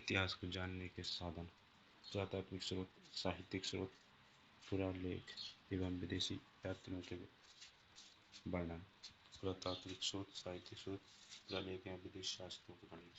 इतिहास को जानने के साधन। पुरातात्विक स्रोत, साहित्यिक स्रोत, पुरालेख एवं विदेशी यात्रियों के वर्णन। पुरातात्विक स्रोत, साहित्यिक स्रोत, पुरालेख एवं विदेशी शास्त्रों के वर्णन।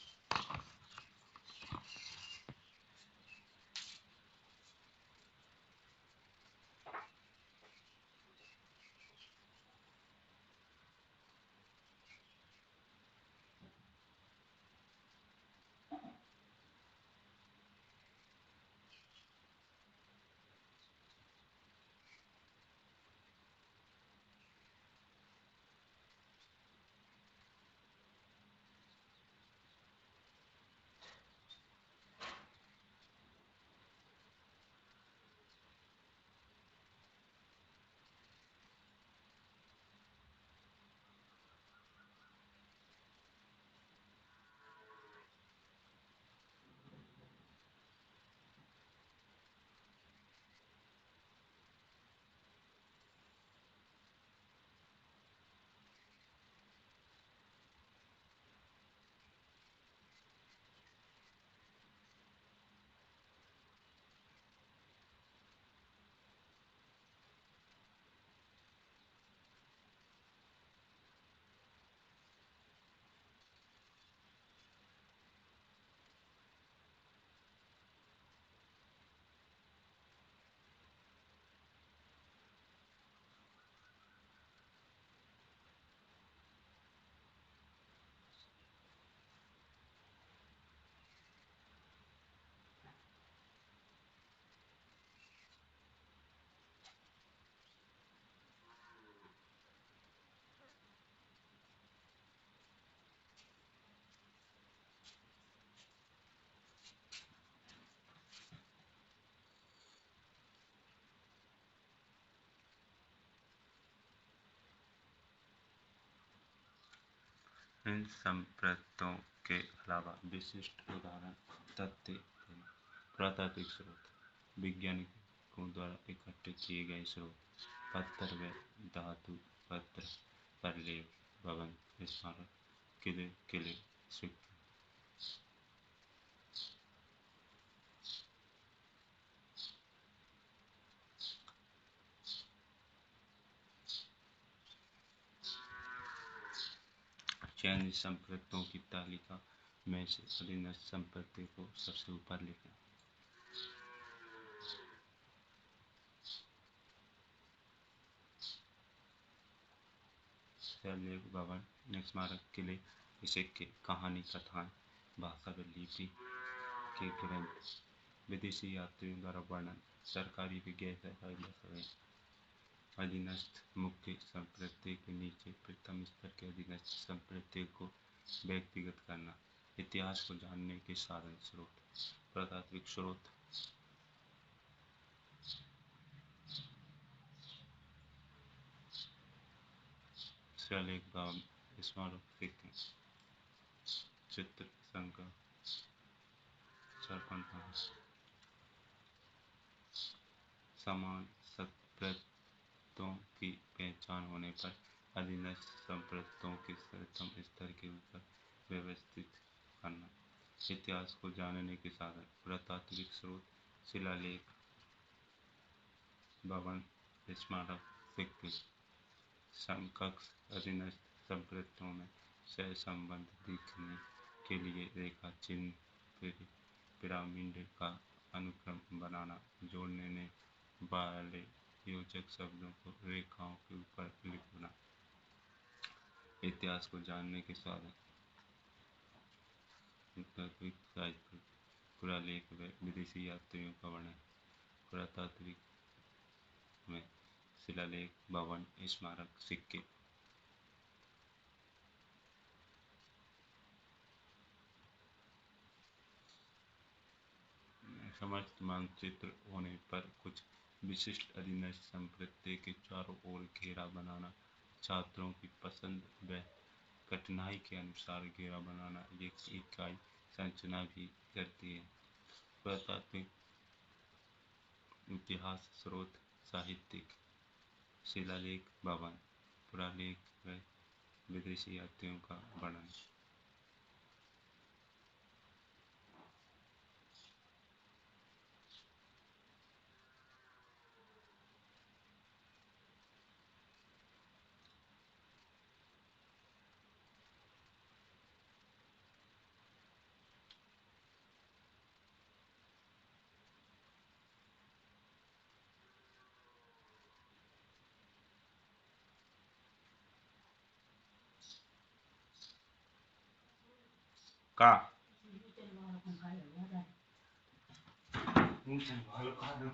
इन संप्रदायों के अलावा विशिष्ट उदाहरण तथ्य देना। पुरातात्विक स्रोत, वैज्ञानिकों द्वारा इकट्ठे किए गए स्रोत, पत्थर व धातु पत्र, प्रलेप, भवन, स्मारक, किले, सिक्के। चयनित संप्रदायों की तालिका में से अधीनस्थ संप्रदाय को सबसे ऊपर लिखें। शिलालेख, भवन, स्मारक, किले, सिक्के, कहानी, कथाएं, भाषा व लिपि के ग्रंथ, विदेशी यात्रियों द्वारा वर्णन, सरकारी व गैर सरकारी दस्तावेज। अधीनस्थ मुख्य संप्रदाय के नीचे प्रथम स्तर के अधीनस्थ संप्रदाय को व्यक्तिगत करना। इतिहास को जानने के साधन। स्रोत, पुरातात्विक स्रोत, शिलालेख, भवन, स्मारक, सिक्के, चित्र, संग्रह, सरपंच। समान संप्रदायों की पहचान होने पर अधीनस्थ संप्रदायों के प्रथम स्तर के ऊपर व्यवस्थित करना। इतिहास को जानने के साधन। पुरातात्विक स्रोत, शिलालेख, भवन, स्मारक, सिक्के। समकक्ष अधीनस्थ संप्रदायों में सहसंबंध दिखने के लिए रेखा चिह्न, पिरामिड का अनुक्रम बनाना, जोड़ने वाले योजक शब्दों को रेखाओं के ऊपर लिखना। इतिहास को जानने के साधन। पुरातात्विक साहित्य, पुरालेख व विदेशी यात्रियों का वर्णन। पुरातात्विक में शिलालेख, भवन, स्मारक, सिक्के। समस्त मानचित्र होने पर कुछ विशिष्ट अधीनस्थ संप्रदाय के चारों ओर घेरा बनाना। छात्रों की पसंद व कठिनाई के अनुसार घेरा बनाना एक इकाई संरचना भी करती है। पुरातात्विक इतिहास स्रोत, साहित्यिक, शिलालेख, भवन, पुरालेख व विदेशी यात्रियों का वर्णन। का भालो खा दो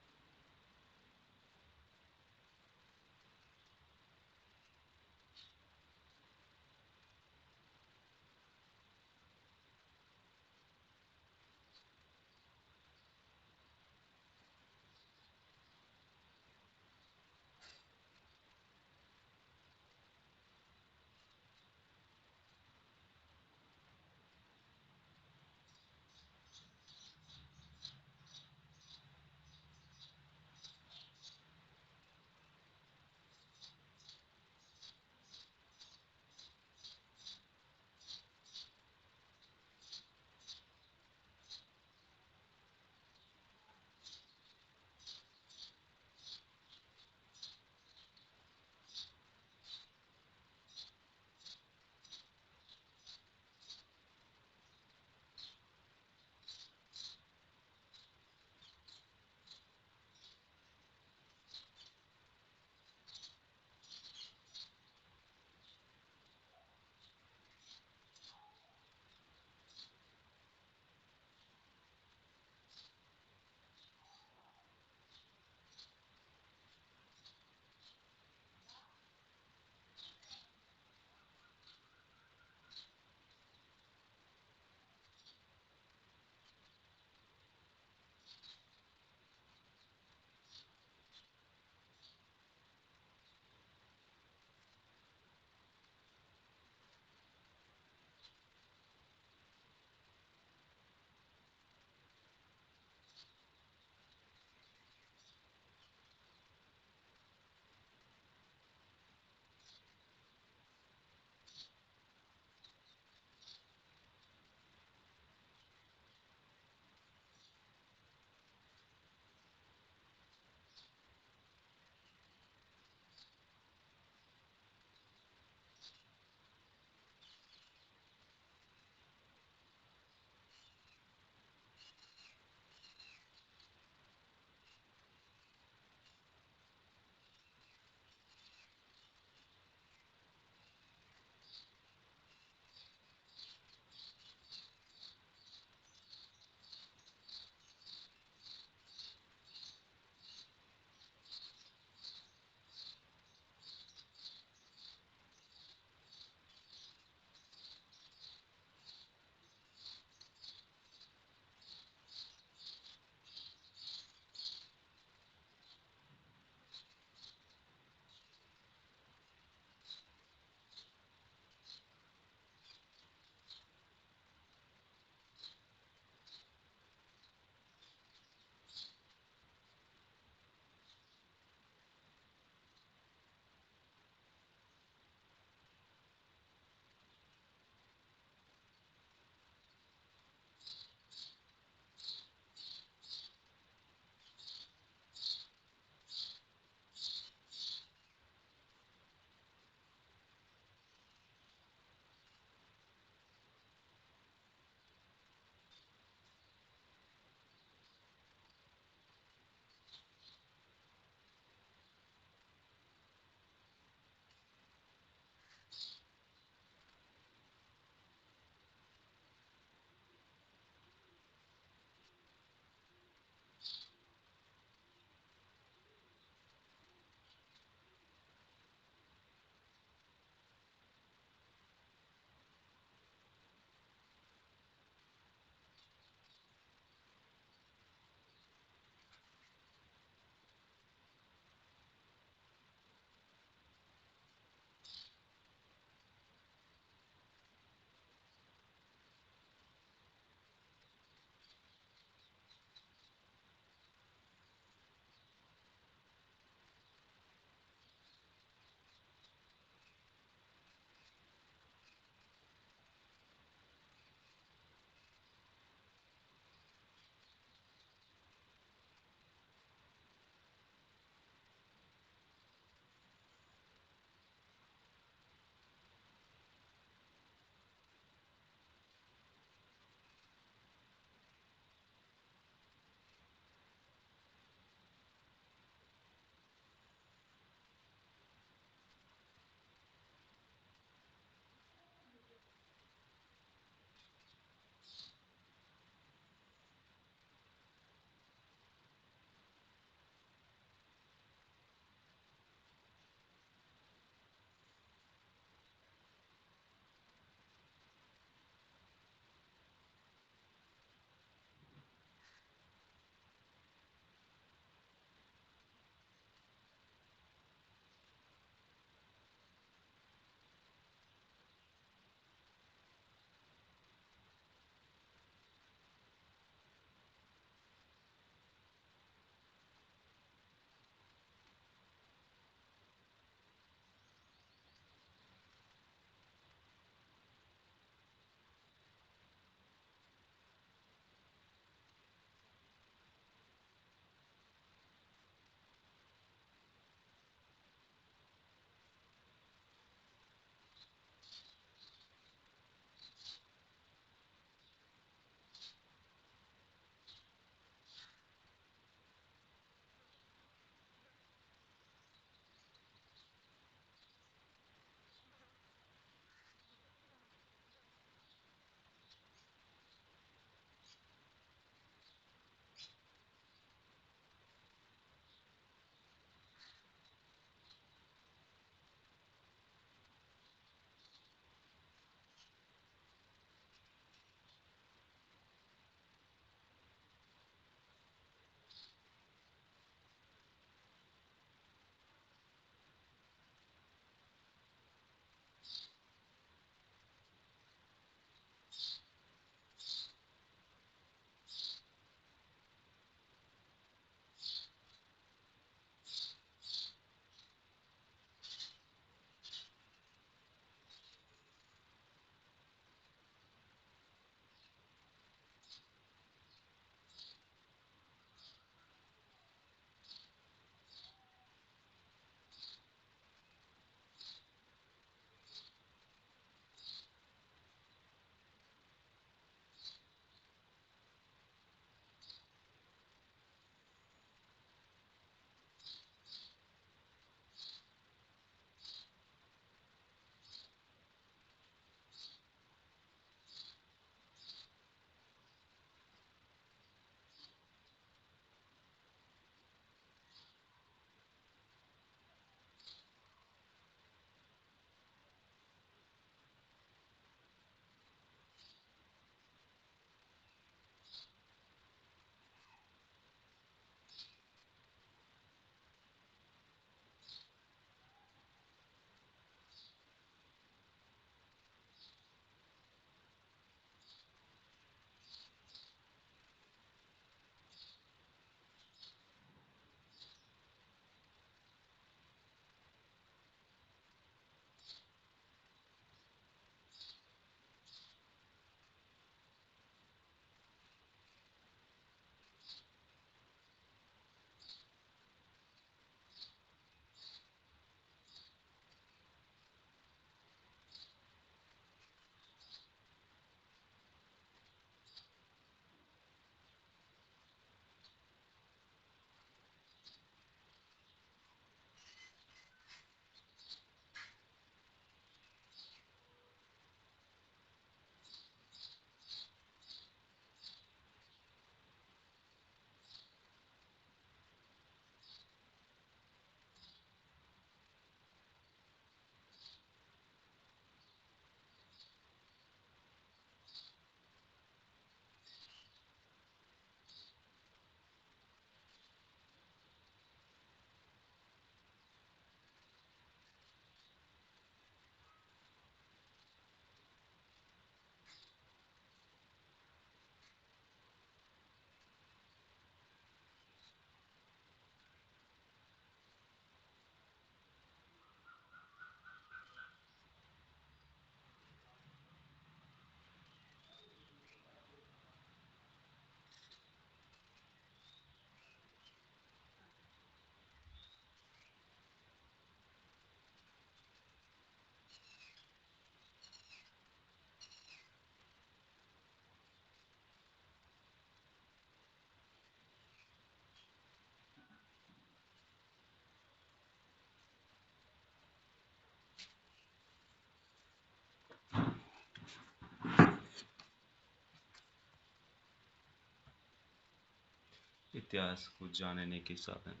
इतिहास को जानने के साधन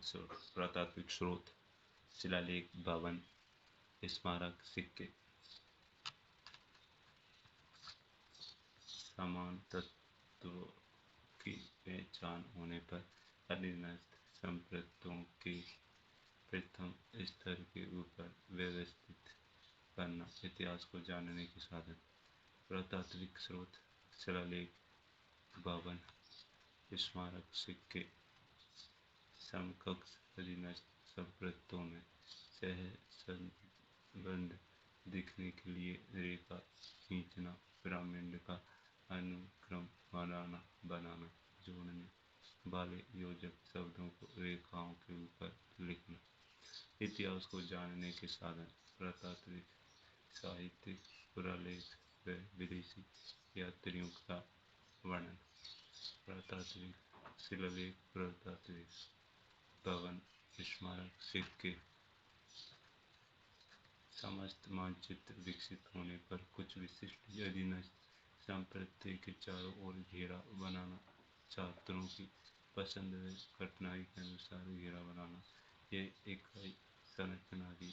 पुरातात्विक स्रोत, शिलालेख, भवन, स्मारक, सिक्के। समान तत्वों की पहचान होने पर अधीनस्थ संपत्तियों के प्रथम स्तर के ऊपर व्यवस्थित करना इतिहास को जानने के साधन। पुरातात्विक स्रोत, शिलालेख, भवन, स्मारक, सिक्के। समकक्ष अधीनस्थ संपत्तियों में सहसंबंध दिखने के लिए रेखा खींचना, पिरामिड का अनुक्रम बनाना, जोड़ने वाले योजक शब्दों को रेखाओं के ऊपर लिखना। इतिहास को जानने के साधन। पुरातात्विक, साहित्यिक, पुरालेख व विदेशी यात्रियों का वर्णन। पुरातात्विक, शिलालेख, पुरातात्विक, भवन, स्मारक, सिक्के। समस्त मानचित्र विकसित होने पर कुछ विशिष्ट अधीनस्थ संपत्ति के चारों ओर घेरा बनाना, छात्रों की पसंद व कठिनाई के अनुसार घेरा बनाना, ये इकाई संरचना की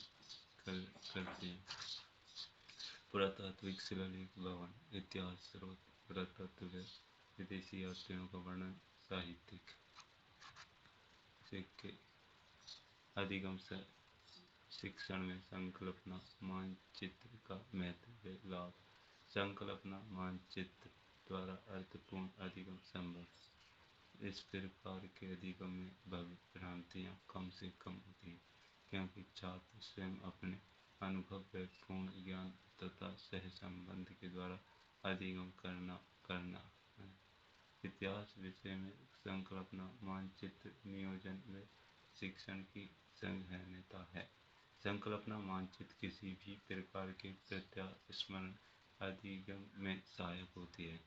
करते हैं। पुरातात्विक, शिलालेख, भवन, इतिहास स्रोत, पुरातत्व, विदेशी यात्रियों का वर्णन, साहित्यिक, सिक्के। अधिगम शिक्षण में संकल्पना मानचित्र का महत्व व लाभ। संकल्पना मानचित्र द्वारा अर्थपूर्ण अधिगम संभव। इस प्रकार के अधिगम में भ्रांतियाँ कम से कम होती हैं, क्योंकि छात्र स्वयं अपने अनुभव व पूर्ण ज्ञान तथा सहसंबंध के द्वारा अधिगम करना है। इतिहास विषय में संकल्पना मानचित्र नियोजन व शिक्षण की संगहनता है। संकल्पना मानचित्र किसी भी प्रकार के प्रत्यास्मरण अधिगम में सहायक होती है।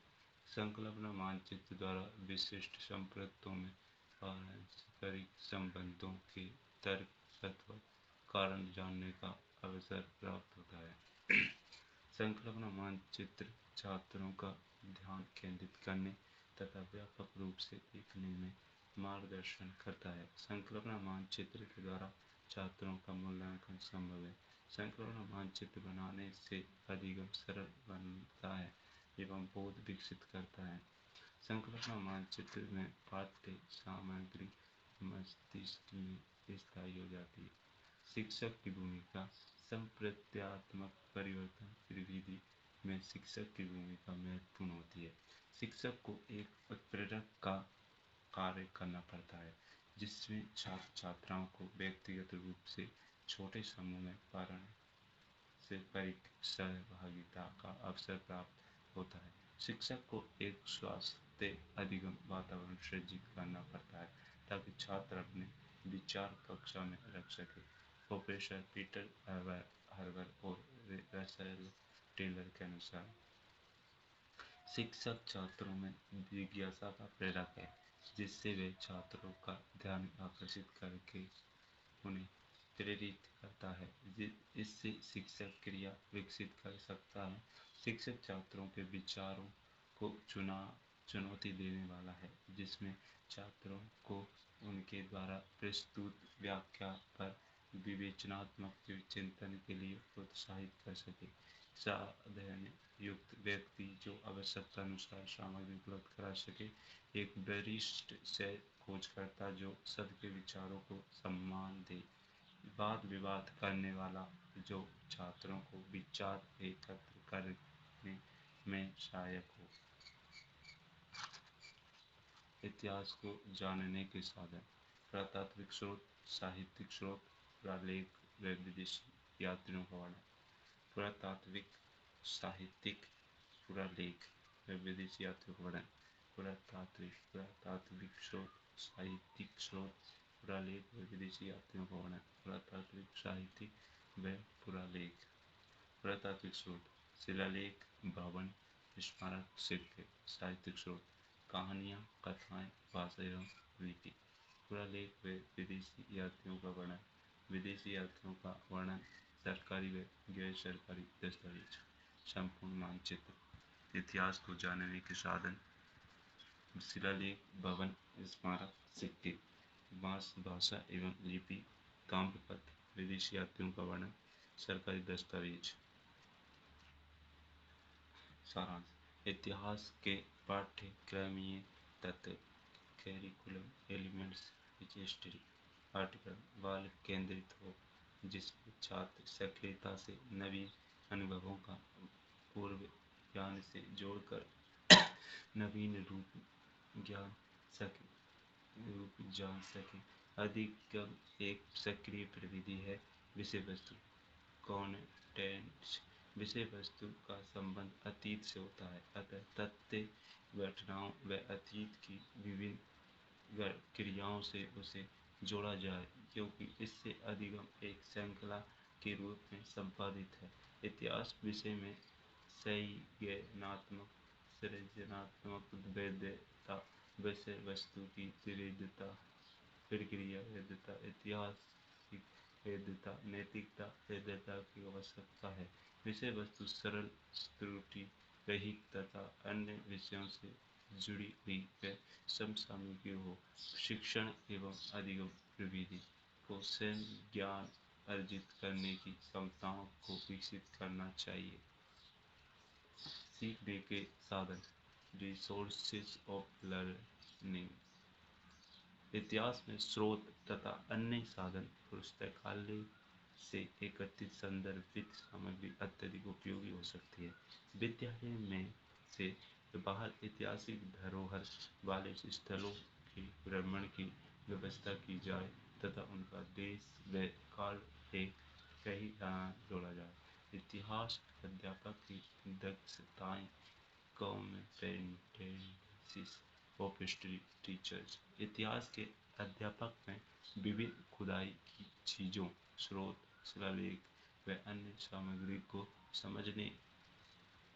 संकल्पना मानचित्र द्वारा विशिष्ट संपत्तियों में पारस्परिक संबंधों के तर्कसत्व कारण जानने का अवसर प्राप्त होता है। संकल्पना मानचित्र छात्रों का ध्यान केंद्रित करने तथा व्यापक रूप से देखने में मार्गदर्शन करता है। संकल्पना मानचित्र के द्वारा छात्रों का मूल्यांकन संभव है। संकल्पना मानचित्र बनाने से अधिगम सरल बनता है एवं बोध विकसित करता है। संकल्पना मानचित्र में पाठ्य सामग्री मस्तिष्क में स्थायी हो जाती है। शिक्षक की भूमिका। संप्रत्यात्मक परिवर्तन विधि में शिक्षक की भूमिका महत्वपूर्ण होती है। शिक्षक को एक उत्प्रेरक का कार्य करना पड़ता है, जिसमें छात्र छात्राओं को व्यक्तिगत रूप से छोटे समूह में पारस्परिक सहभागिता का अवसर प्राप्त होता है। शिक्षक को एक स्वस्थ अधिगम वातावरण सृजित करना पड़ता है, ताकि छात्र अपने विचार कक्षा में रख सके। प्रोफेसर पीटर हर्बर और रसेल टेलर के अनुसार शिक्षक छात्रों में जिज्ञासा का प्रेरक है, जिससे वे छात्रों का ध्यान आकर्षित करके उन्हें प्रेरित करता है। इससे शिक्षक क्रिया विकसित कर सकता है। शिक्षक छात्रों के विचारों को चुनौती देने वाला है, जिसमें छात्रों को उनके द्वारा प्रस्तुत व्याख्या पर विवेचनात्मक चिंतन के लिए प्रोत्साहित कर सके। साधन युक्त व्यक्ति जो आवश्यकता अनुसार सामग्री उपलब्ध करा सके। एक वरिष्ठ से खोजकर्ता जो सबके विचारों को सम्मान दे। वाद विवाद करने वाला जो छात्रों को विचार एकत्र करने में सहायक हो। इतिहास को जानने के साधन। पुरातात्विक स्रोत, साहित्यिक स्रोत, पुरालेख व विदेशी यात्रियों का वर्णन। पुरातात्विक, साहित्यिक, पुरालेख व विदेशी यात्रियों का वर्णन। पुरातात्विक स्रोत, साहित्यिक स्रोत, पुरालेख व विदेशी यात्रियों का वर्णन। पुरातात्विक, साहित्यिक व पुरालेख। पुरातात्विक स्रोत: शिलालेख, भवन, स्मारक, सिक्के। साहित्यिक स्रोत: कहानियाँ, कथाएँ, भाषा एवं लिपि। पुरालेख व विदेशी यात्रियों का वर्णन। विदेशी यात्रियों का वर्णन, सरकारी व गैर सरकारी दस्तावेज। संपूर्ण मानचित्र। इतिहास को जानने के साधन। शिलालेख, भवन, स्मारक, सिक्के, बांस, भाषा एवं लिपि, ताम्रपत्र, विदेशी यात्रियों का वर्णन, सरकारी दस्तावेज। सारांश। इतिहास के पाठ्यक्रमीय तत्व, करिकुलम एलिमेंट्स, हिस्ट्री पाठ्यक्रम बाल केंद्रित हो, जिसमें छात्र सक्रियता से नवीन अनुभवों का पूर्व ज्ञान से जोड़कर नवीन ज्ञान सके रूप जान सके। अधिगम एक सक्रिय प्रविधि है। विषय वस्तु कॉन्टेंट्स, विषय वस्तु का संबंध अतीत से होता है, अतः तथ्य, घटनाओं व अतीत की विभिन्न क्रियाओं से उसे जोड़ा जाए, क्योंकि इससे अधिगम एक श्रृंखला के रूप में संपादित है। इतिहास विषय में संज्ञानात्मक सृजनात्मक वैधता, विषय वस्तु की वैधता, प्रक्रिया वैधता, ऐतिहासिक वैधता, नैतिकता वैधता की आवश्यकता है। विषय वस्तु सरल, त्रुटि रहित तथा अन्य विषयों से जुड़ी हुई व समसामयिक हो। शिक्षण एवं अधिगम प्रविधि को स्वयं ज्ञान अर्जित करने की क्षमताओं को विकसित करना चाहिए। सीखने के साधन, रिसोर्सेज ऑफ लर्निंग। इतिहास में स्रोत तथा अन्य साधन, पुस्तकालय से एकत्रित संदर्भित सामग्री अत्यधिक उपयोगी हो सकती है। विद्यालय में से बाहर ऐतिहासिक धरोहर वाले स्थलों के भ्रमण की व्यवस्था की जाए तथा उनका देश व काल एक कहीं जोड़ा जाए। इतिहास अध्यापक की दक्षताएं, कॉम्पेटेंसीज ऑफ हिस्ट्री टीचर्स। इतिहास के अध्यापक में विभिन्न खुदाई की चीजों, स्रोत, शिलालेख व अन्य सामग्री को समझने,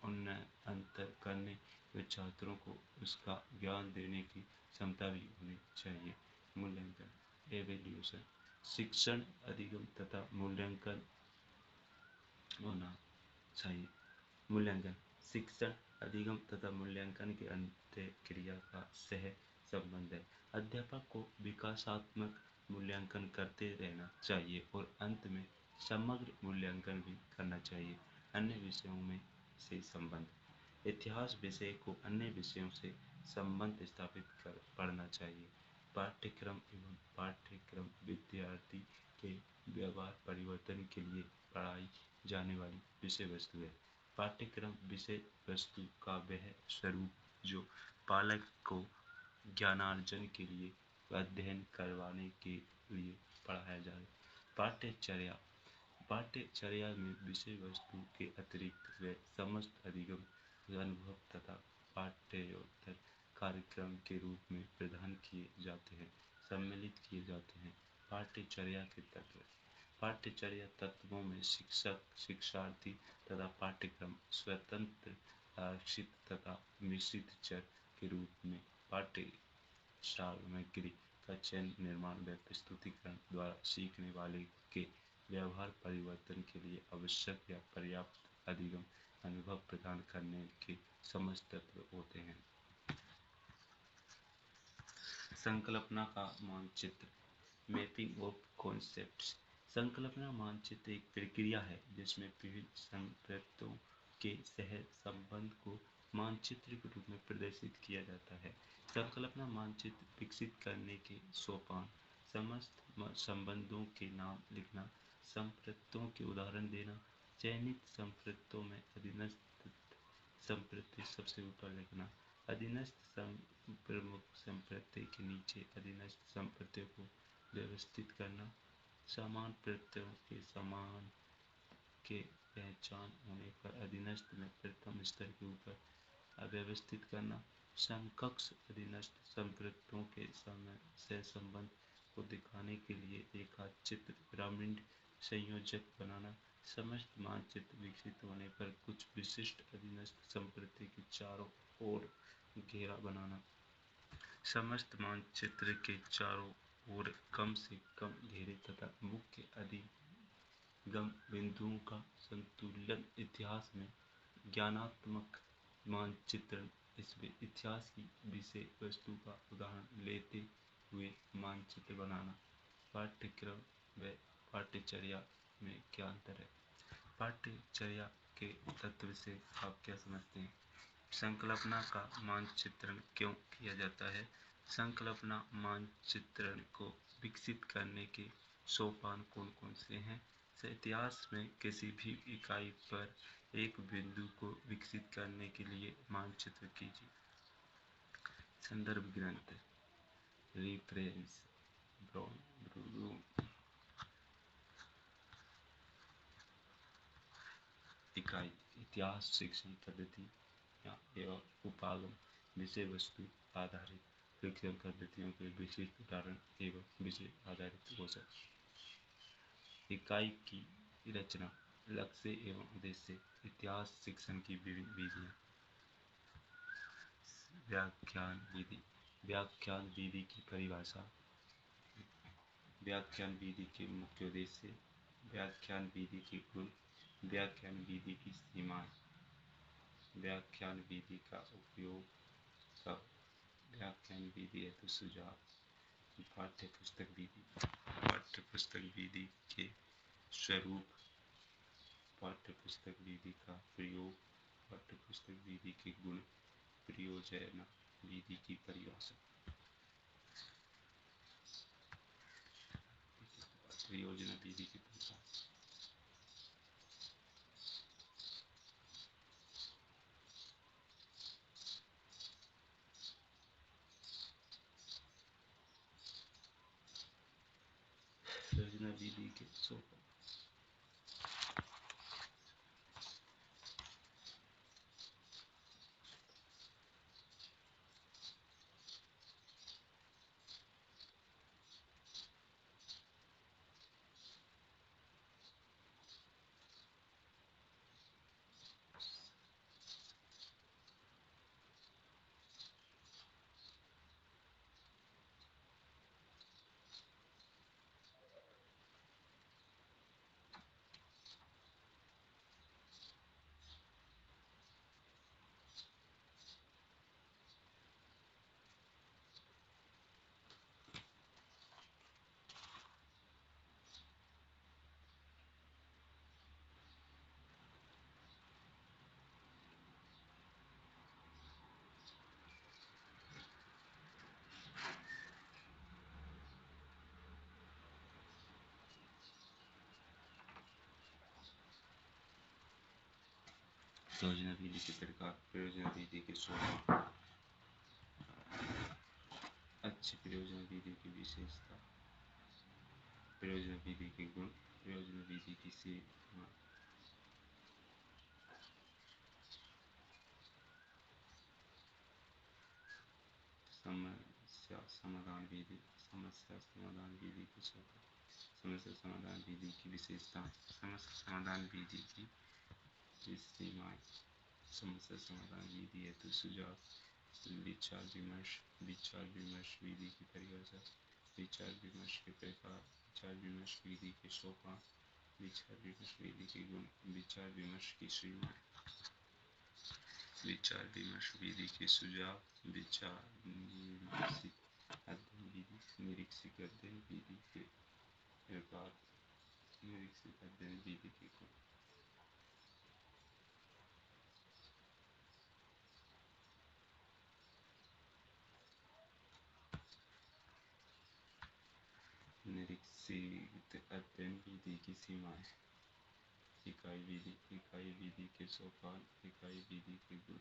उन्हें अंतर करने व छात्रों को उसका ज्ञान देने की क्षमता भी होनी चाहिए। मूल्यांकन, एवेल्यूशन। शिक्षण, अधिगम तथा मूल्यांकन होना चाहिए। मूल्यांकन, शिक्षण, अधिगम तथा मूल्यांकन के अंत्य क्रिया का सह संबंध है। अध्यापक को विकासात्मक मूल्यांकन करते रहना चाहिए और अंत में समग्र मूल्यांकन भी करना चाहिए। अन्य विषयों में से संबंध, इतिहास विषय को अन्य विषयों से संबंध स्थापित कर पढ़ना चाहिए। पाठ्यक्रम एवं पाठ्यक्रम विद्यार्थी के व्यवहार परिवर्तन के लिए पढ़ाई जाने वाली विषय वस्तु है। पाठ्यक्रम विषय वस्तु का वह स्वरूप जो पालक को ज्ञानार्जन के लिए अध्ययन करवाने के लिए पढ़ाया जाए। पाठ्यचर्या, पाठ्यचर्या में विषय वस्तु के अतिरिक्त व समस्त अधिगम, अनुभव तथा पाठ्येतर कार्यक्रम के रूप में प्रदान किए जाते हैं, सम्मिलित किए जाते हैं। पाठ्यचर्या के तत्व, पाठ्यचर्या तत्वों में शिक्षक, शिक्षार्थी तथा पाठ्यक्रम स्वतंत्र, आरक्षित तथा मिश्रित चर के रूप में पाठ्य सामग्री का चयन, निर्माण व प्रस्तुतिकरण द्वारा सीखने वाले के व्यवहार परिवर्तन के लिए आवश्यक या पर्याप्त अधिगम अनुभव प्रदान करने के समस्त तत्व होते हैं। संकल्पना का मानचित्र, मैपिंग ऑफ कॉन्सेप्ट्स। संकल्पना मानचित्र एक प्रक्रिया है जिसमें विभिन्न संप्रदायों के सह संबंध को मानचित्र के रूप में प्रदर्शित किया जाता है। संकल्पना मानचित्र विकसित करने के सोपान, समस्त संबंधों के नाम लिखना, संप्रदायों के उदाहरण देना, चयनित संप्रदायों में अधीनस्थ संप्रदाय सबसे ऊपर लिखना, अधीनस्थ प्रमुख संप्रदाय के नीचे अधीनस्थ संप्रदाय को व्यवस्थित करना, समान प्रत्ययों के समान के पहचान होने पर अधीनस्थ में प्रथम स्तर के ऊपर अव्यवस्थित करना, समकक्ष अधीनस्थ संप्रदायों के सह संबंध को दिखाने के लिए रेखाचित्र पिरामिड संयोजक बनाना, समस्त मानचित्र विकसित होने पर कुछ विशिष्ट अधीनस्थ संप्रदाय के चारों ओर घेरा बनाना, समस्त मानचित्र के चारों ओर कम से कम घेरे तथा मुख्य अधिगम बिंदुओं का संतुलन। इतिहास में ज्ञानात्मक मानचित्रण इसमें इतिहास की विषय वस्तु का उदाहरण लेते हुए मानचित्र बनाना। पाठ्यक्रम व पाठ्यचर्या में क्या अंतर है? पाठ्यचर्या के तत्व से आप क्या समझते हैं? संकल्पना का मानचित्रण क्यों किया जाता है? संकल्पना मानचित्रण को विकसित करने के सोपान कौन कौन से हैं? इतिहास में किसी भी इकाई पर एक बिंदु को विकसित करने के लिए मानचित्र कीजिए। संदर्भ ग्रंथ रेफरेंस ब्राउन इकाई इतिहास शिक्षण पद्धति एवं उपागम विषय वस्तु आधारित शिक्षण पद्धतियों के विशिष्ट उदाहरण एवं विषय आधारित हो सकते। इकाई की रचना, लक्ष्य एवं उद्देश्य, इतिहास शिक्षण की विभिन्न विधियाँ। व्याख्यान विधि, व्याख्यान विधि की परिभाषा, व्याख्यान विधि के मुख्य उद्देश्य, व्याख्यान विधि के गुण, व्याख्यान विधि की सीमाएं, व्याख्यान विधि का उपयोग कब, व्याख्यान विधि हेतु सुझाव, पाठ्यपुस्तक विधि, पाठ्यपुस्तक विधि के स्वरूप, पाठ्यपुस्तक विधि का प्रयोग, पाठ्यपुस्तक विधि के गुण, प्रयोजन विधि की परिभाषा। प्रयोजन विधि की परिभाषा। प्रयोजन विधि के सोपान। प्रयोजन विधि के प्रकार, प्रयोजन विधि के सोपान, अच्छी प्रयोजन विधि की विशेषता, प्रयोजन विधि के गुण, प्रयोजन विधि की सीमा, समस्या समाधान विधि, समस्या समाधान विधि के सोपान, समस्या समाधान विधि की विशेषता, समस्या समाधान विधि की सीमाएं, समस्या समाधान विधि हेतु सुझाव, विचार विमर्श, विचार विमर्श विधि की परिभाषा, विचार विमर्श के प्रकार, विचार विमर्श विधि के सोपान, विचार विमर्श विधि के गुण, विचार विमर्श की सीमाएं, विचार विमर्श विधि के सुझाव, विचार निरीक्षित अध्ययन विधि, निरीक्षित अध्ययन विधि के प्रकार, निरीक्षित अध्ययन विधि के गुण। निरीक्षित अध्ययन विधि की सीमाएं, इकाई विधि, इकाई विधि के सोपान, इकाई विधि के गुण।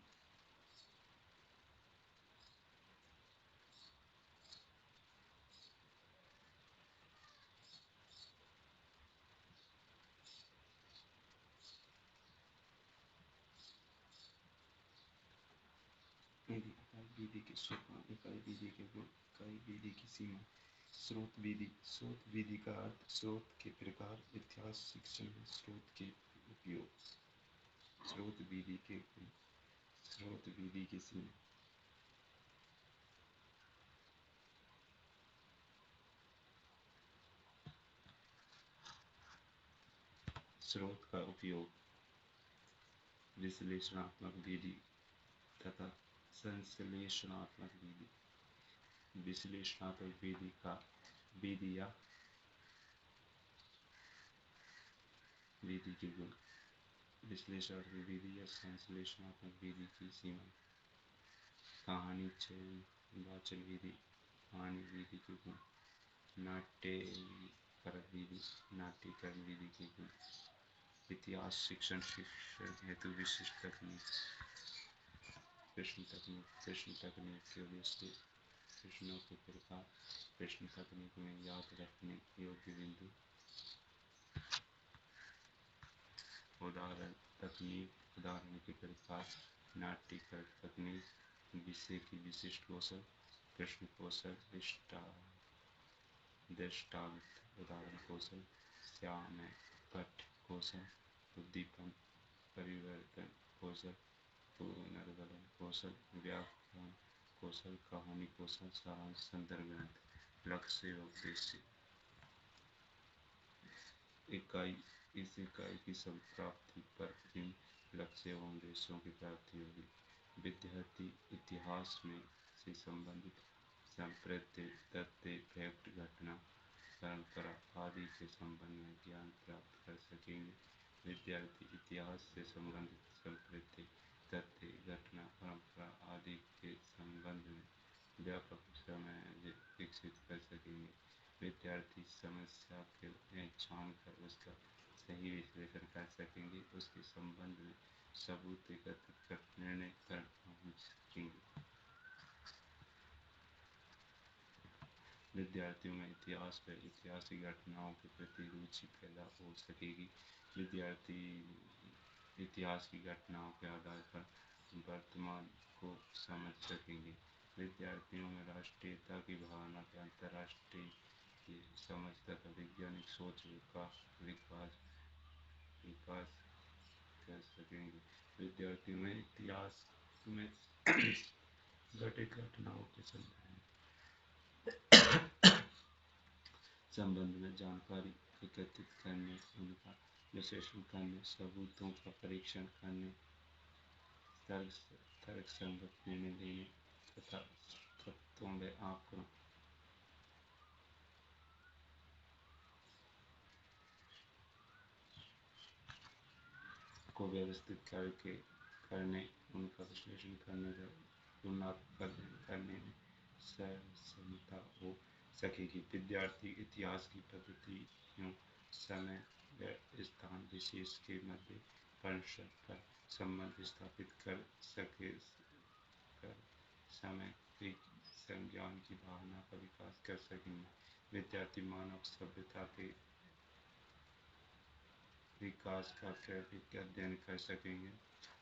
इकाई विधि के सोपान, इकाई विधि के गुण, इकाई विधि की सीमा। स्रोत विधि, स्रोत विधि का अर्थ स्रोत के प्रकार, इतिहास शिक्षण में स्रोत के उपयोग। स्रोत विधि के गुण, स्रोत विधि की सीमा। स्रोत का उपयोग, विश्लेषणात्मक विधि तथा संश्लेषणात्मक विधि। विश्लेषणात्मक विधि का विधि या विधि के गुण। विश्लेषणात्मक विधि या संश्लेषणात्मक विधि की सीमा। कहानी चयन वाचन विधि। कहानी विधि के गुण। नाट्यपरक विधि नाट्यकरण विधि के गुण। इतिहास शिक्षण हेतु विशिष्ट तकनीक। प्रश्न तकनीक के उद्देश्य। प्रश्नों के प्रकार। प्रश्न तकनीक में याद रखने योग्य बिंदु। उदाहरण तकनीक। उदाहरण के प्रकार। नाट्यकरण तकनीक। विषय की विशिष्ट कौशल। प्रश्न कौशल। दृष्टांत उदाहरण कौशल। श्याम पठ कौशल। उद्दीपन परिवर्तन कौशल। पुनर्गठन कौशल। व्याख्यान कौशल। कहानी कौशल। सारांश संदर्भ ग्रंथ। लक्ष्य एवं उद्देश्य। इस इकाई की संप्राप्ति पर इन लक्ष्य एवं उद्देश्यों की प्राप्ति होगी। विद्यार्थी इतिहास में से संबंधित सांप्रदायिक तथ्य फैक्ट घटना परंपरा आदि के संबंध में ज्ञान प्राप्त कर सकेंगे। विद्यार्थी इतिहास से संबंधित सांप्रदायिक तथ्य घटना परंपरा आदि के संबंध में व्यापक समझ विकसित कर सकेंगे। विद्यार्थी समस्या के जानकर उसका सही विश्लेषण कर सकेंगे। उसके संबंध में सबूत एकत्रित कर निर्णय पर पहुंच सकेंगे। विद्यार्थियों में इतिहास व ऐतिहासिक घटनाओं के प्रति रुचि पैदा हो सकेगी। विद्यार्थी इतिहास की घटनाओं के आधार पर वर्तमान को समझ सकेंगे। विद्यार्थियों में राष्ट्रीयता की भावना के अंतर्राष्ट्रीय समझ तथा वैज्ञानिक सोच विकास कर सकेंगे। विद्यार्थियों में इतिहास में घटित घटनाओं के संबंध में जानकारी एकत्रित करने, उनका विश्लेषण करने, सबूतों का परीक्षण करने, तर्कसंगत निर्णय लेने तथा तथ्यों व आंकड़ों को व्यवस्थित करने, उनका विश्लेषण करने व तुलनात्मक करने में सक्षमता हो सकेगी। विद्यार्थी इतिहास की पद्धतियों, समय व स्थान विशेष के मध्य परस्पर संबंध स्थापित कर समय संज्ञान की भावना का विकास कर सकेंगे। विद्यार्थी मानव सभ्यता के विकास का क्रमिक अध्ययन कर सकेंगे।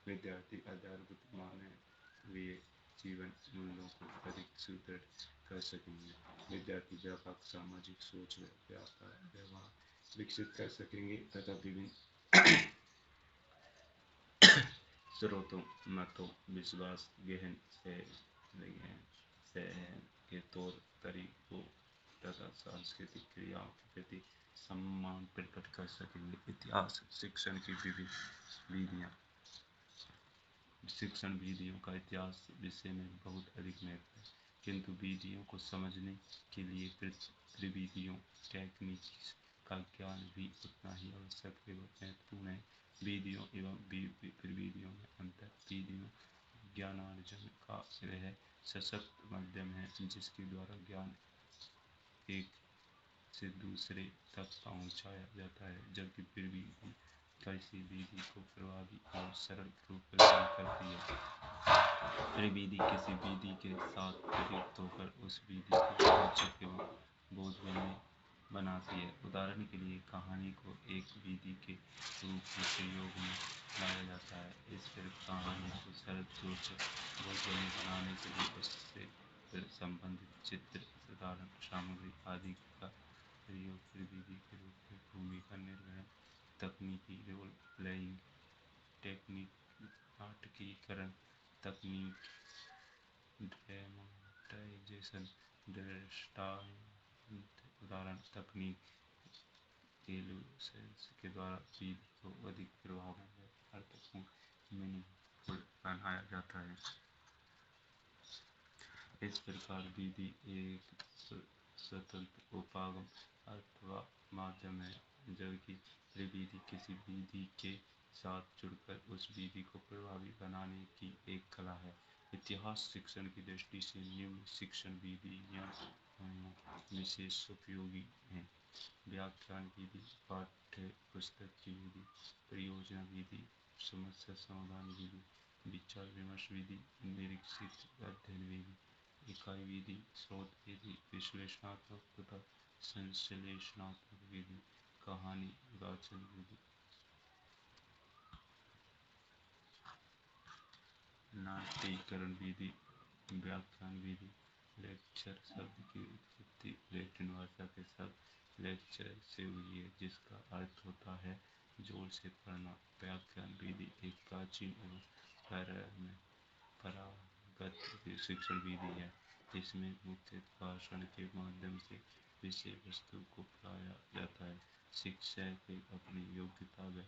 विद्यार्थी आधारभूत मानवीय जीवन मूल्यों को अधिक सुदृढ़ कर सकेंगे। विद्यार्थी व्यापक सामाजिक सोच व व्यवहार विकसित कर सकेंगे तथा विभिन्न स्रोतों, मतों, विश्वास, गहन के तौर तरीकों तथा सांस्कृतिक क्रियाओं के प्रति सम्मान प्रकट कर सकेंगे। इतिहास शिक्षण की विभिन्न विधियाँ। शिक्षण विधियों का इतिहास विषय में बहुत अधिक महत्व है, किंतु विधियों को समझने के लिए प्रविधियों टेक्निक्स का ज्ञान भी उतना ही आवश्यक एवं महत्वपूर्ण है। विधियों एवं प्रविधियों में अंतर। विधियों ज्ञानार्जन का वह सशक्त माध्यम है जिसके द्वारा ज्ञान एक से दूसरे तक पहुंचाया जाता है, जबकि प्रविधि किसी विधि को प्रभावी और सरल रूप प्रदान करती है। प्रविधि किसी विधि के साथ प्रयुक्त होकर उस विधि को रोचक एवं बोधगम्य बनाती है। उदाहरण के लिए कहानी को एक विधि के रूप में प्रयोग में लाया जाता है। इस पर कहानी को सरल, रोचक, बोधगम्य बनाने के लिए उससे संबंधित चित्र, साधारण सामग्री आदि का प्रयोग प्रविधि के रूप में भूमिका निर्वहन। तकनीकी रोल प्लेइंग टेक्निक, नाटकीकरण तकनीक, ड्रामेटाइजेशन, दृष्टांत उदाहरण तकनीक, एलुशंस के द्वारा विधि को अधिक प्रभावी व अर्थपूर्ण मीनिंगफुल बनाया जाता है। इस प्रकार विधि एक स्वतंत्र उपागम अथवा माध्यम है, जबकि त्रिविधि किसी विधि के साथ जुड़कर उस विधि को प्रभावी बनाने की एक कला है। इतिहास शिक्षण की दृष्टि से निम्न शिक्षण विधियाँ विशेष उपयोगी हैं: व्याख्यान विधि, पाठ्य पुस्तक की विधि, परियोजना विधि, समस्या समाधान विधि, विचार विमर्श विधि, निरीक्षित अध्ययन विधि, इकाई विधि, स्रोत विधि, विश्लेषणात्मक तथा संश्लेषणात्मक विधि, कहानी वाचन विधि। नाट्यीकरण विधि, व्याख्यान विधि। लेक्चर शब्द की उत्पत्ति लैटिन भाषा के शब्द लेक्चर से हुई है, जिसका अर्थ होता है जोर से पढ़ना। व्याख्यान विधि एक प्राचीन एवं परंपरागत शिक्षण विधि है। इसमें मुख्यतः भाषण के माध्यम से विषय वस्तु को पढ़ाया जाता है। शिक्षक की अपनी योग्यता व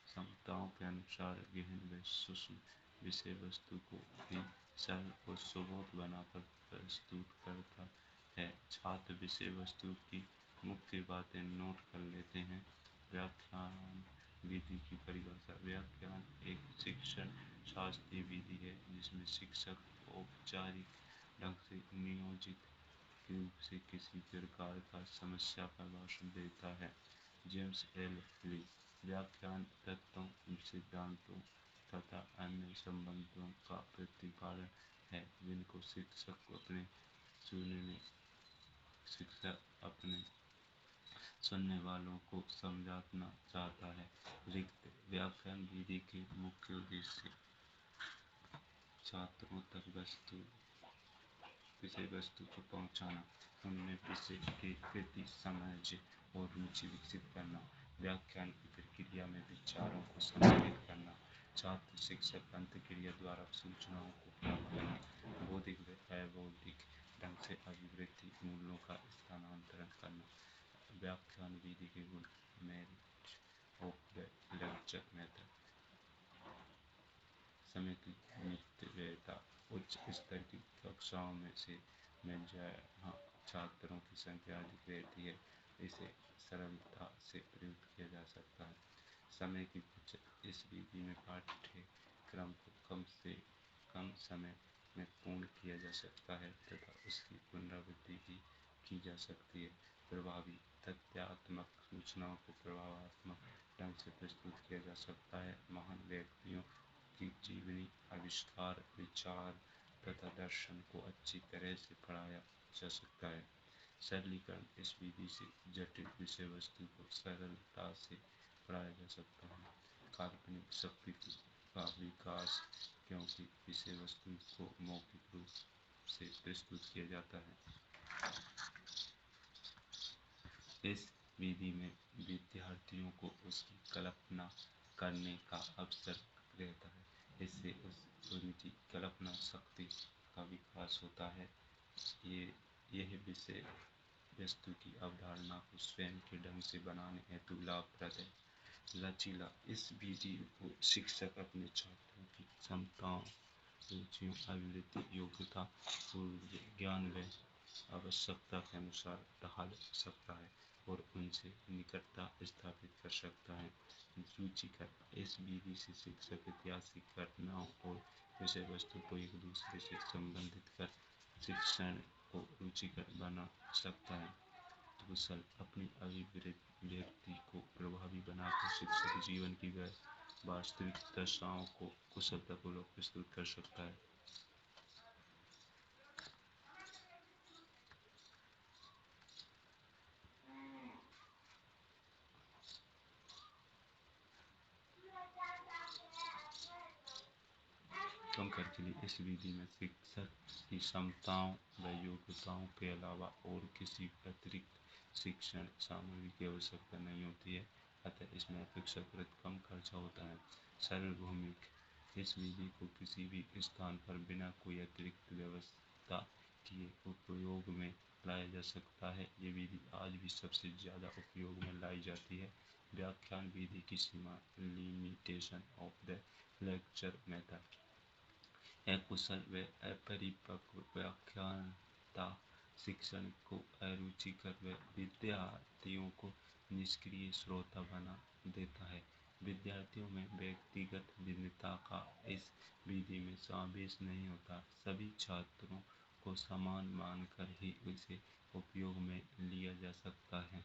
क्षमताओं के अनुसार गहन व सूक्ष्म विषय वस्तु को भी सरल और सुबोध बनाकर प्रस्तुत करता है। छात्र विषय वस्तु की मुख्य बातें नोट कर लेते हैं। व्याख्यान विधि की परिभाषा। व्याख्यान एक शिक्षण शास्त्रीय विधि है, जिसमें शिक्षक औपचारिक ढंग से नियोजित रूप से किसी प्रकार का समस्या पर भाषण देता है। जेम्स एल ली। व्याख्यान तत्वों, सिद्धांतों तथा अन्य संबंधों का प्रतिपादन है, जिनको शिक्षक अपने सुनने वालों को समझाना चाहता है। रिक्त। व्याख्यान विधि के मुख्य उद्देश्य छात्रों तक विषय वस्तु को पहुंचाना, उनमें विषय के प्रति समझ और रुचि विकसित करना, व्याख्यान की प्रक्रिया में विचारों को संग्रहित करना, छात्र शिक्षक अंतःक्रिया द्वारा सूचनाओं को प्राप्त करना, बौद्धिक व अबौद्धिक ढंग से अभिवृत्ति मूल्यों का स्थानांतरण करना। व्याख्यान विधि के गुण। Merit of the lecture method. समय की मितव्ययता। उच्च स्तर की कक्षाओं में जहाँ छात्रों की संख्या अधिक रहती है, इसे सरलता से प्रयुक्त किया जा सकता है। समय की बचत। इस विधि में पाठ्यक्रम को कम से कम समय में पूर्ण किया जा सकता है तथा उसकी पुनरावृत्ति भी की जा सकती है। प्रभावी। तथ्यात्मक सूचनाओं को प्रभावात्मक ढंग से प्रस्तुत किया जा सकता है। महान व्यक्तियों की जीवनी, आविष्कार, विचार तथा दर्शन को अच्छी तरह से पढ़ाया जा सकता है। सरलीकरण। इस विधि से जटिल विषय वस्तु को सरलता से पढ़ाया जा सकता है। काल्पनिक शक्ति का विकास, क्योंकि विषय वस्तु को मौखिक रूप से प्रस्तुत किया जाता है। इस विधि में विद्यार्थियों को उसकी कल्पना करने का अवसर रहता है। इससे उनकी कल्पना शक्ति का विकास होता है। यह विषय वस्तु की अवधारणा को स्वयं के ढंग से बनाने हेतु लाभप्रद है। लचीला। इस विधि को शिक्षक अपने छात्रों की क्षमताओं, रुचियों, अभिवृत्ति, योग्यता, पूर्व ज्ञान व आवश्यकता के अनुसार ढाल सकता है और उनसे निकटता स्थापित कर सकता है। रुचिकर। इस विधि से शिक्षक ऐतिहासिक घटनाओं और विषय वस्तु को एक दूसरे से संबंधित कर शिक्षण को रुचिकर बना सकता है। कुशल। अपनी अभिव्यक्ति को प्रभावी बनाकर शिक्षक जीवन की वास्तविक दशाओं को कुशलतापूर्वक प्रस्तुत कर सकता है। कम खर्च के लिए इस विधि में शिक्षक की क्षमताओं व योग्यताओं के अलावा और किसी अतिरिक्त शिक्षण सामग्री की आवश्यकता नहीं होती है, अतः इसमें अपेक्षाकृत कम खर्चा होता है। सार्वभौमिक। इस विधि को किसी भी स्थान पर बिना कोई अतिरिक्त व्यवस्था किए उपयोग में लाया जा सकता है। ये विधि आज भी सबसे ज़्यादा उपयोग में लाई जाती है। व्याख्यान विधि की सीमा। Limitation of the lecture method. अकुशल व अपरिपक्व व्याख्याता शिक्षण को अरुचिकर व विद्यार्थियों को निष्क्रिय श्रोता बना देता है। विद्यार्थियों में व्यक्तिगत भिन्नता का इस विधि में समावेश नहीं होता। सभी छात्रों को समान मानकर ही इसे उपयोग में लिया जा सकता है।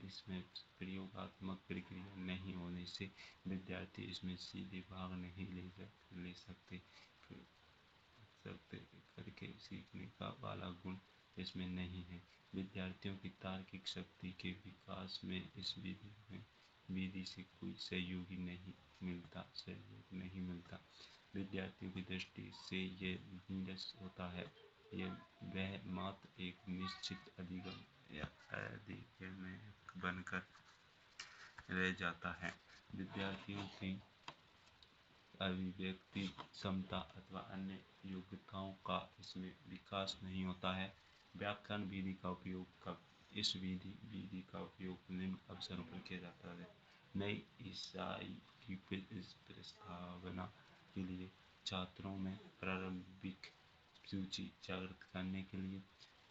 इसमें प्रयोगात्मक प्रक्रिया नहीं होने से विद्यार्थी इसमें सीधे भाग नहीं ले सकते सकते करके सीखने का वाला गुण इसमें नहीं है। विद्यार्थियों की तार्किक शक्ति के विकास में इस विधि से कोई सहयोग नहीं मिलता। विद्यार्थियों की दृष्टि से ये नीरस होता है। वह मात्र एक निश्चित अधिगम या अधिगम बनकर रह जाता है। विद्यार्थियों की अभिव्यक्ति क्षमता अथवा अन्य योग्यताओं का इसमें विकास नहीं होता है। व्याख्यान विधि का उपयोग इस विधि का उपयोग निम्न अवसरों पर किया जाता है। नई ईसाई की प्रस्तावना के लिए, छात्रों में प्रारंभिक सूची जागृत करने के लिए,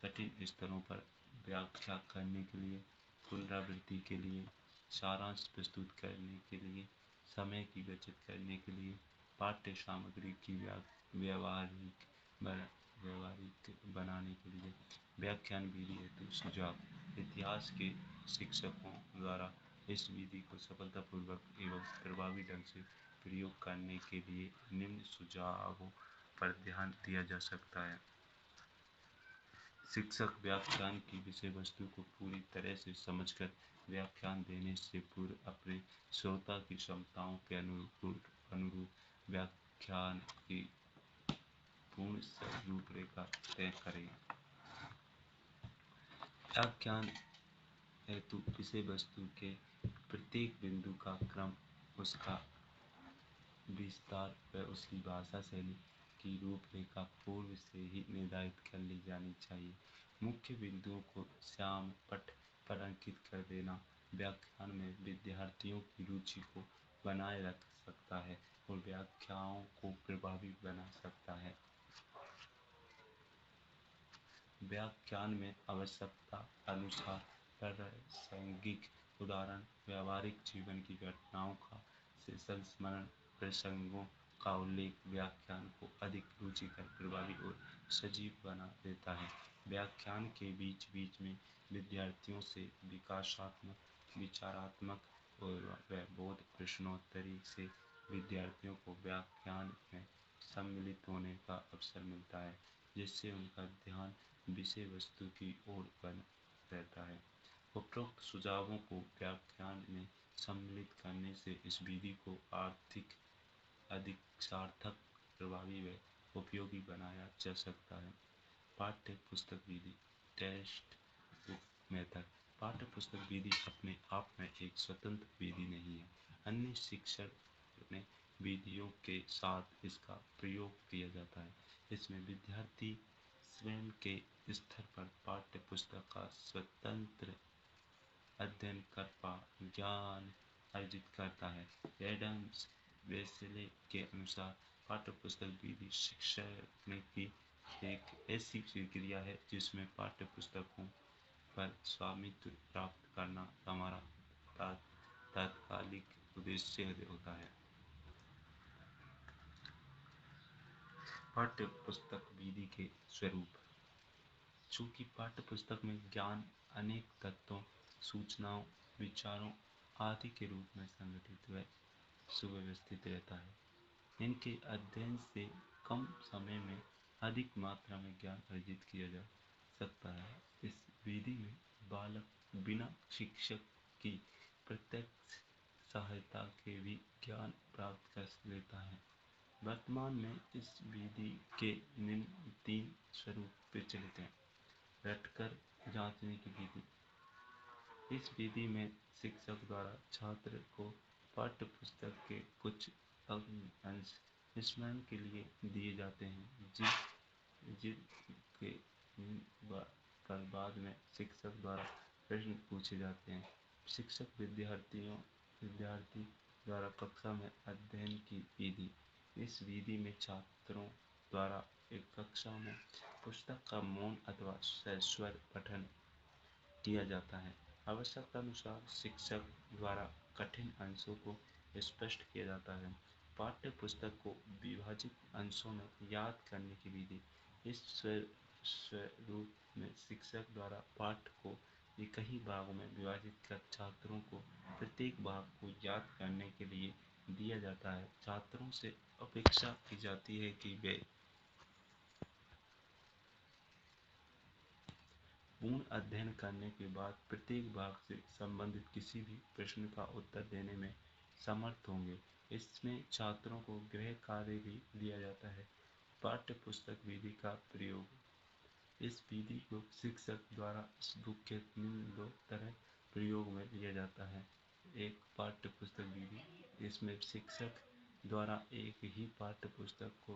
कठिन स्तरों पर व्याख्या करने के लिए, पुनरावृत्ति के लिए, सारांश प्रस्तुत करने के लिए, समय की बचत करने के लिए, पाठ्य सामग्री की व्यवहारिक बनाने के लिए, व्याख्यान विधि हेतु सुझाव। इतिहास के शिक्षकों द्वारा इस विधि को सफलतापूर्वक एवं प्रभावी ढंग से प्रयोग करने के लिए निम्न सुझावों पर ध्यान दिया जा सकता है। शिक्षक व्याख्यान की विषय वस्तु को पूरी तरह से समझकर व्याख्यान देने से पूर्व अपने श्रोता की क्षमताओं के अनुरूप व्याख्यान की पूर्ण रूपरेखा तय करें। व्याख्यान हेतु विषय वस्तु के प्रत्येक बिंदु का क्रम, उसका विस्तार व उसकी भाषा शैली की रूपरेखा पूर्व से ही निर्धारित कर ली जानी चाहिए। मुख्य बिंदुओं को श्याम पट पर अंकित कर देना व्याख्यान में विद्यार्थियों की रुचि को बनाए रख सकता है और व्याख्याओं को प्रभावी बना सकता है। व्याख्यान में आवश्यकता अनुसार प्रासंगिक उदाहरण, व्यावहारिक जीवन की घटनाओं का संस्मरण, प्रसंगों का उल्लेख व्याख्यान को अधिक रुचिकर, प्रभावी और सजीव बना देता है। व्याख्यान के बीच बीच में विद्यार्थियों से विकासात्मक, विचारात्मक व बोध प्रश्नोत्तरी से विद्यार्थियों को व्याख्यान में सम्मिलित होने का अवसर मिलता है, जिससे उनका ध्यान विषय वस्तु की ओर बना रहता है। उपरोक्त सुझावों को व्याख्यान में सम्मिलित करने से इस विधि को अधिक सार्थक, प्रभावी व उपयोगी बनाया जा सकता है। पाठ्य पुस्तक विधि, टेक्स्ट बुक मेथड। पाठ्य पुस्तक विधि अपने आप में एक स्वतंत्र विधि नहीं है। अन्य शिक्षण विधियों के साथ इसका प्रयोग किया जाता है। इसमें विद्यार्थी स्वयं के स्तर पर पाठ्य पुस्तक का स्वतंत्र अध्ययन कर ज्ञान अर्जित करता है। एडम्स वेसेले के अनुसार पाठ्य पुस्तक विधि शिक्षण की एक ऐसी प्रक्रिया है जिसमें पाठ्य पुस्तकों पर स्वामित्व प्राप्त करना हमारा तात्कालिक उद्देश्य होता है। पाठ्य पुस्तक विधि के स्वरूप। चूंकि पाठ्य पुस्तक में ज्ञान अनेक तत्वों, सूचनाओं, विचारों आदि के रूप में संगठित व सुव्यवस्थित रहता है, इनके अध्ययन से कम समय में अधिक मात्रा में ज्ञान अर्जित किया जा सकता है। इस विधि में बालक बिना शिक्षक की प्रत्यक्ष सहायता के भी ज्ञान प्राप्त कर लेता है। वर्तमान में इस विधि के निम्न 3 स्वरूप प्रचलित हैं। रटकर जांचने की विधि। इस विधि में शिक्षक द्वारा छात्र को पाठ्य पुस्तक के कुछ अंश स्मरण के लिए दिए जाते हैं, जिनके पर बाद में शिक्षक द्वारा प्रश्न पूछे जाते हैं। शिक्षक विद्यार्थी द्वारा कक्षा में अध्ययन की विधि। इस विधि में छात्रों द्वारा एक कक्षा में पुस्तक का मौन अथवा सस्वर पठन किया जाता है। आवश्यकता अनुसार शिक्षक द्वारा कठिन अंशों को स्पष्ट किया जाता है। पाठ्य पुस्तक को विभाजित अंशों में याद करने की विधि। इस स्वरूप में शिक्षक द्वारा पाठ को कई भागों में विभाजित कर छात्रों को प्रत्येक भाग को याद करने के लिए दिया जाता है। छात्रों से अपेक्षा की जाती है कि वे पूर्ण अध्ययन करने के बाद प्रत्येक भाग से संबंधित किसी भी प्रश्न का उत्तर देने में समर्थ होंगे। इसमें छात्रों को गृह कार्य भी दिया जाता है। पाठ्य पुस्तक विधि का प्रयोग। इस विधि को शिक्षक द्वारा मुख्य दो तरह प्रयोग में लिया जाता है। एक पाठ्य पुस्तक विधि, इसमें शिक्षक द्वारा एक ही पाठ्य पुस्तक को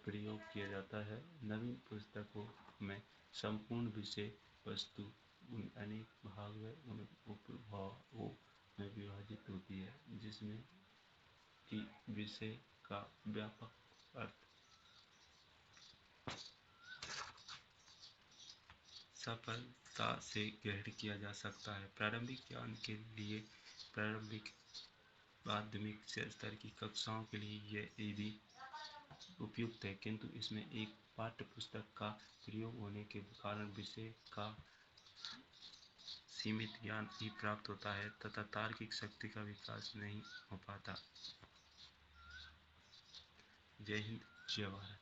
प्रयोग किया जाता है। नवीन पुस्तकों में संपूर्ण विषय वस्तु उन अनेक भाग व उन उपभागों में विभाजित होती है जिसमें कि विषय का व्यापक अर्थ सफलता से ग्रहण किया जा सकता है। प्रारंभिक ज्ञान के लिए प्रारंभिक माध्यमिक स्तर की कक्षाओं के लिए यह विधि उपयुक्त है, किंतु इसमें एक पाठ्य पुस्तक का प्रयोग होने के कारण विषय का सीमित ज्ञान ही प्राप्त होता है तथा तार्किक शक्ति का विकास नहीं हो पाता। जय हिंद, जय भारत।